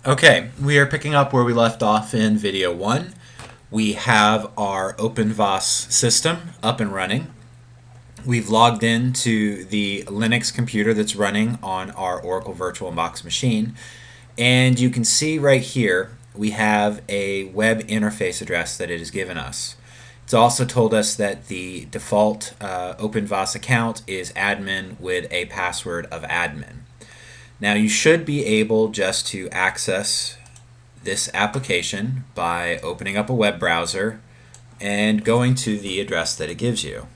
Okay, we are picking up where we left off in video 1. We have our OpenVAS system up and running. We've logged into the Linux computer that's running on our Oracle VirtualBox machine. And you can see right here we have a web interface address that it has given us. It's also told us that the default OpenVAS account is admin with a password of admin. Now you should be able just to access this application by opening up a web browser and going to the address that it gives you.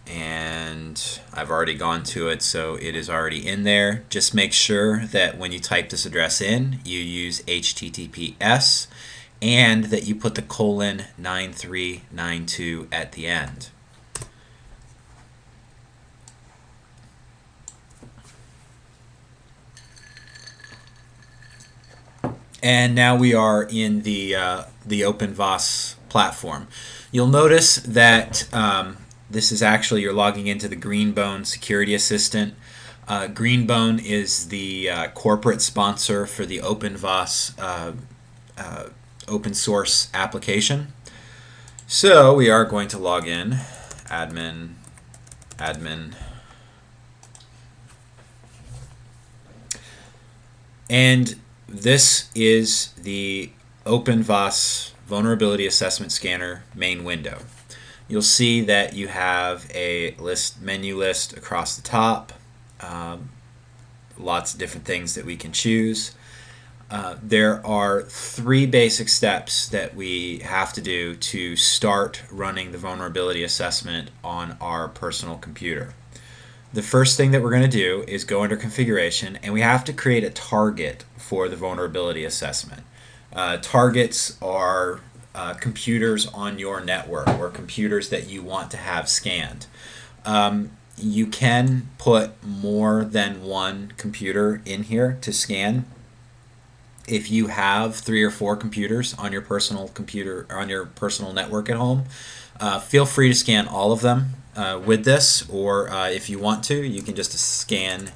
And I've already gone to it, so it is already in there. Just make sure that when you type this address in, you use HTTPS and that you put the :9392 at the end. And now we are in the OpenVAS platform. You'll notice that this is actually, you're logging into the Greenbone Security Assistant. Greenbone is the corporate sponsor for the OpenVAS open source application. So we are going to log in, admin, and this is the OpenVAS Vulnerability Assessment Scanner main window. You'll see that you have a menu list across the top, lots of different things that we can choose. There are 3 basic steps that we have to do to start running the vulnerability assessment on our personal computer. The first thing that we're going to do is go under configuration, and we have to create a target for the vulnerability assessment. Targets are computers on your network or computers that you want to have scanned. You can put more than one computer in here to scan. If you have 3 or 4 computers on your personal computer or on your personal network at home, feel free to scan all of them with this, or if you want to, you can just scan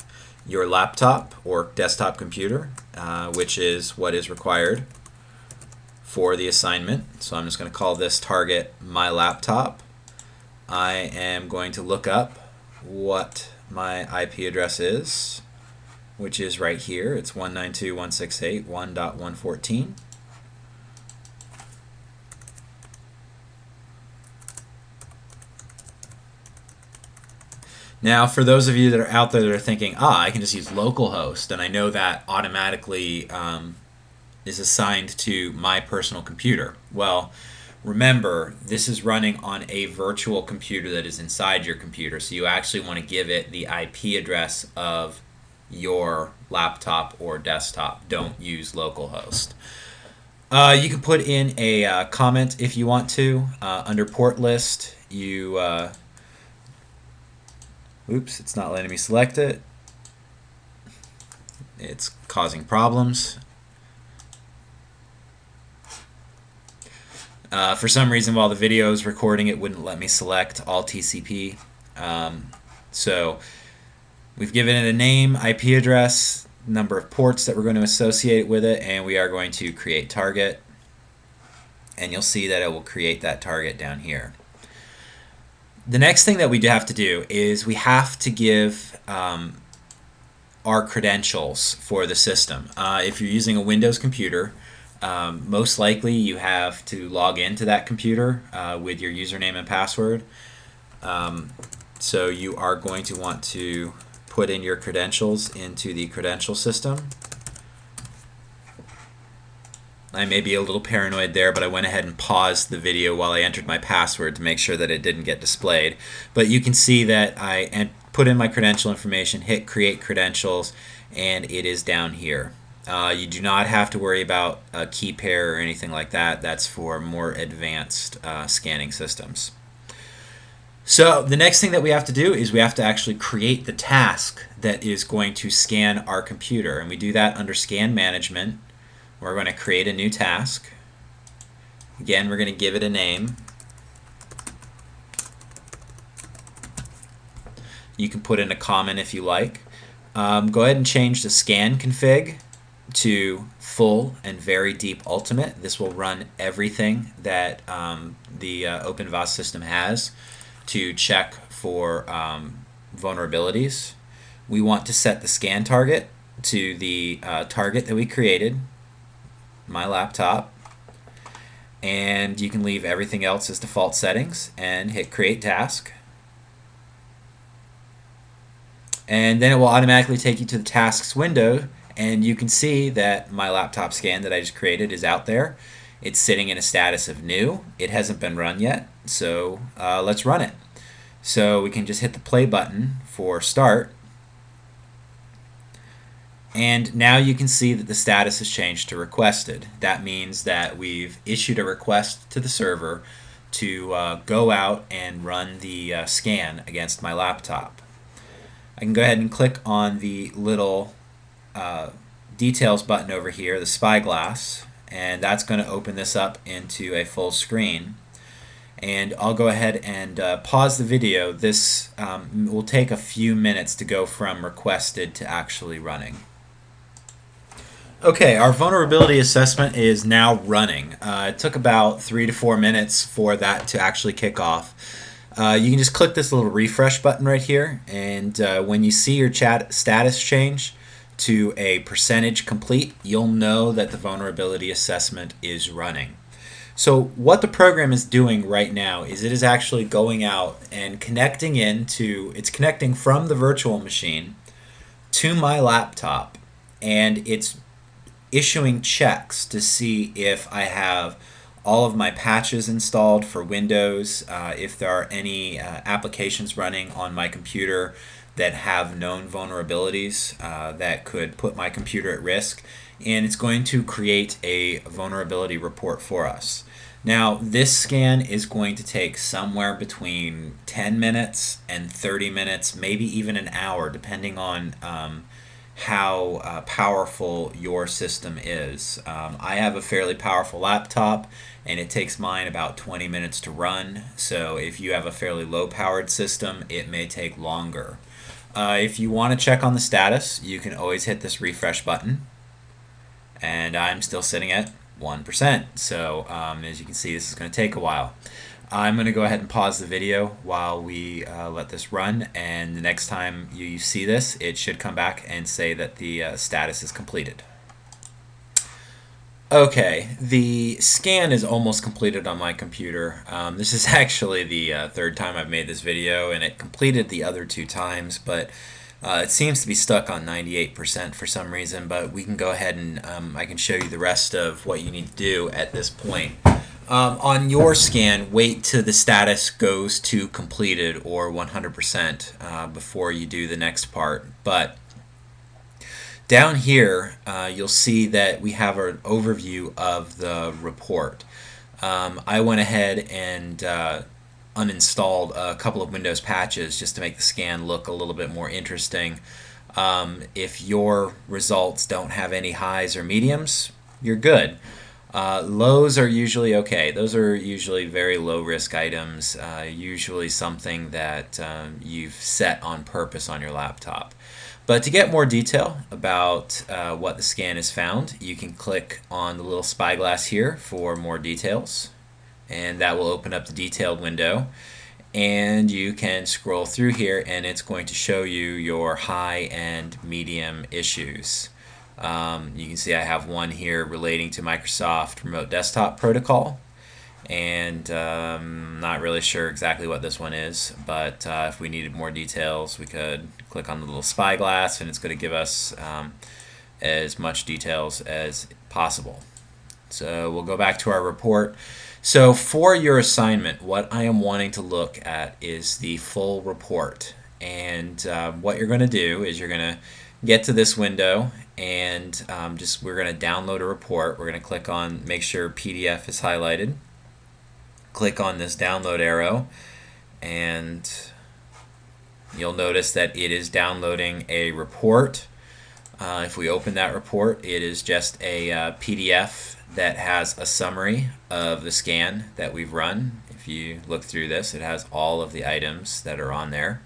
your laptop or desktop computer, which is what is required for the assignment. So I'm just going to call this target my laptop. I am going to look up what my IP address is, which is right here. It's 192.168.1.114. Now, for those of you that are out there that are thinking, I can just use localhost, and I know that automatically is assigned to my personal computer. Well, remember, this is running on a virtual computer that is inside your computer, so you actually want to give it the IP address of your laptop or desktop. Don't use localhost. You can put in a comment if you want to. Under port list, you... oops, it's not letting me select it. It's causing problems. For some reason, while the video is recording, it wouldn't let me select all TCP. So we've given it a name, IP address, number of ports that we're going to associate with it, and we are going to create target. And you'll see that it will create that target down here. The next thing that we have to do is we have to give our credentials for the system. If you're using a Windows computer, most likely you have to log into that computer with your username and password. So you are going to want to put in your credentials into the credential system. I may be a little paranoid there, but I went ahead and paused the video while I entered my password to make sure that it didn't get displayed. But you can see that I put in my credential information, hit create credentials, and it is down here. You do not have to worry about a key pair or anything like that. That's for more advanced scanning systems. So the next thing that we have to do is we have to actually create the task that is going to scan our computer. And we do that under Scan Management. We're going to create a new task. Again, we're going to give it a name. You can put in a comment if you like. Go ahead and change the scan config to full and very deep ultimate. This will run everything that the OpenVAS system has to check for vulnerabilities. We want to set the scan target to the target that we created, my laptop, and you can leave everything else as default settings and hit create task. And then it will automatically take you to the tasks window, and you can see that my laptop scan that I just created is out there. It's sitting in a status of new. It hasn't been run yet, so let's run it. So we can just hit the play button for start, and now you can see that the status has changed to requested. That means that we've issued a request to the server to go out and run the scan against my laptop. I can go ahead and click on the little details button over here, the spyglass, and that's going to open this up into a full screen. And I'll go ahead and pause the video. This will take a few minutes to go from requested to actually running. Okay, our vulnerability assessment is now running. It took about 3 to 4 minutes for that to actually kick off. You can just click this little refresh button right here, and when you see your chat status change to a percentage complete, you'll know that the vulnerability assessment is running. So what the program is doing right now is it is actually going out and connecting it's connecting from the virtual machine to my laptop, and it's issuing checks to see if I have all of my patches installed for Windows, if there are any applications running on my computer that have known vulnerabilities that could put my computer at risk, and it's going to create a vulnerability report for us. Now, this scan is going to take somewhere between 10 minutes and 30 minutes, maybe even an hour, depending on how powerful your system is. I have a fairly powerful laptop, and it takes mine about 20 minutes to run, so if you have a fairly low-powered system, it may take longer. If you want to check on the status, you can always hit this refresh button, and I'm still sitting at 1%, so as you can see, this is going to take a while. I'm going to go ahead and pause the video while we let this run, and the next time you see this, it should come back and say that the status is completed. Okay, the scan is almost completed on my computer. This is actually the third time I've made this video, and it completed the other 2 times, but it seems to be stuck on 98% for some reason, but we can go ahead and I can show you the rest of what you need to do at this point. On your scan, wait till the status goes to completed or 100% before you do the next part. But down here, you'll see that we have an overview of the report. I went ahead and uninstalled a couple of Windows patches just to make the scan look a little bit more interesting. If your results don't have any highs or mediums, you're good. Lows are usually okay. Those are usually very low risk items, usually something that you've set on purpose on your laptop. But to get more detail about what the scan has found, you can click on the little spyglass here for more details, and that will open up the detailed window, and you can scroll through here and it's going to show you your high and medium issues. You can see I have one here relating to Microsoft Remote Desktop Protocol, and not really sure exactly what this one is, but if we needed more details we could click on the little spyglass and it's going to give us as much details as possible. So we'll go back to our report. So for your assignment, what I am wanting to look at is the full report, and what you're going to do is you're going to get to this window and we're going to download a report. We're going to click on make sure PDF is highlighted, click on this download arrow, and you'll notice that it is downloading a report. If we open that report, it is just a PDF that has a summary of the scan that we've run. If you look through this, it has all of the items that are on there.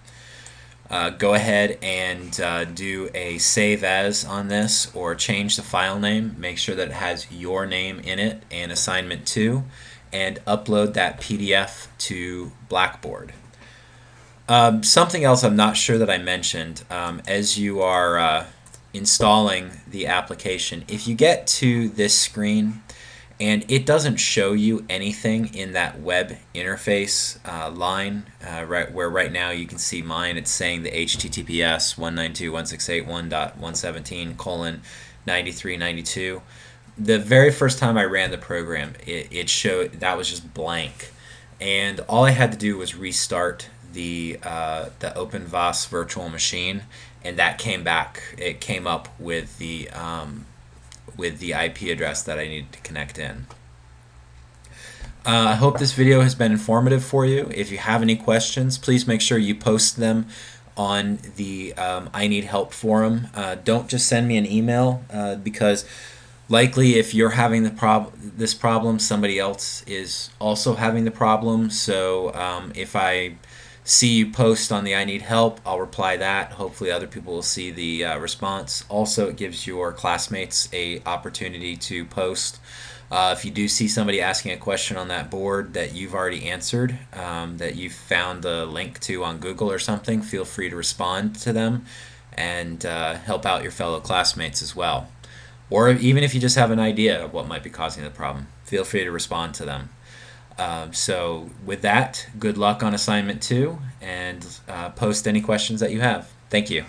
Go ahead and do a save as on this, or change the file name. Make sure that it has your name in it and assignment 2, and upload that PDF to Blackboard. Something else I'm not sure that I mentioned, as you are installing the application, if you get to this screen and it doesn't show you anything in that web interface line, right now you can see mine, it's saying the HTTPS 192.168.1.17:9392. The very first time I ran the program, it showed that was just blank, and all I had to do was restart the OpenVAS virtual machine, and that came back. It came up with the IP address that I needed to connect in. I hope this video has been informative for you. If you have any questions, please make sure you post them on the I Need Help forum. Don't just send me an email, because likely if you're having this problem, somebody else is also having the problem. So if I see you post on the I Need Help, I'll reply that. Hopefully other people will see the response. Also, it gives your classmates a opportunity to post. If you do see somebody asking a question on that board that you've already answered, that you've found the link to on Google or something, feel free to respond to them and help out your fellow classmates as well. Or even if you just have an idea of what might be causing the problem, feel free to respond to them. So with that, good luck on assignment 2, and post any questions that you have. Thank you.